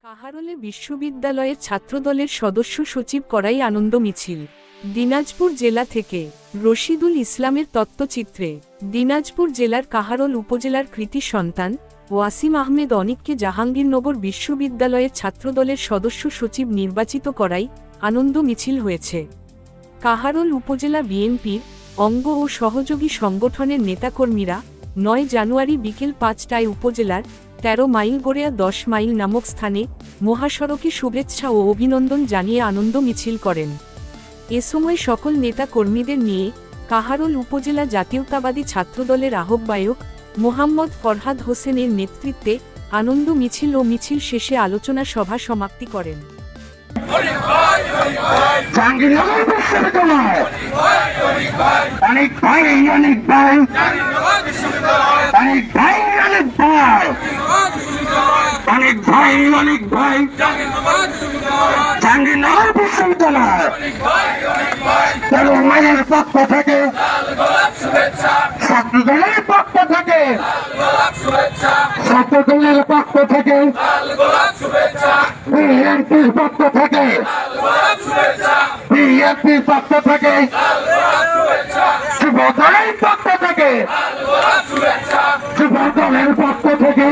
কাহারোলে বিশ্ববিদ্যালয়ের ছাত্রদলের সদস্য সচিব করাই আনন্দ মিছিল। দিনাজপুর জেলা থেকে রশিদুল ইসলামের তথ্যচিত্রে দিনাজপুর জেলার কাহারোল উপজেলার কৃতি সন্তান ওয়াসিম আহমেদ অনিককে জাহাঙ্গীরনগর বিশ্ববিদ্যালয়ের ছাত্রদলের সদস্য সচিব নির্বাচিত করাই আনন্দ মিছিল হয়েছে। কাহারোল উপজেলা বিএনপির অঙ্গ ও সহযোগী সংগঠনের নেতাকর্মীরা ৯ জানুয়ারি বিকেল ৫টায় উপজেলার ১৩ মাইল গড়িয়া ১০ মাইল নামক স্থানে মহাসড়কে শুভেচ্ছা ও অভিনন্দন জানিয়ে আনন্দ মিছিল করেন। এ সময় সকল নেতা কর্মীদের নিয়ে কাহারোল উপজেলা জাতীয়তাবাদী ছাত্রদলের আহ্বায়ক মোহাম্মদ ফরহাদ হোসেনের নেতৃত্বে আনন্দ মিছিল ও মিছিল শেষে আলোচনা সভা সমাপ্তি করেন। জাহাঙ্গীরনগর বিশ্ববিদ্যালয় মায়ের পক্ষ থেকে ছাত্রদলের পক্ষ থেকে ছাত্রদলের পক্ষ থেকে বিএনপির পক্ষ থেকে বিএনপির পক্ষ থেকে যুবদলের পক্ষ থেকে যুবদলের পক্ষ থেকে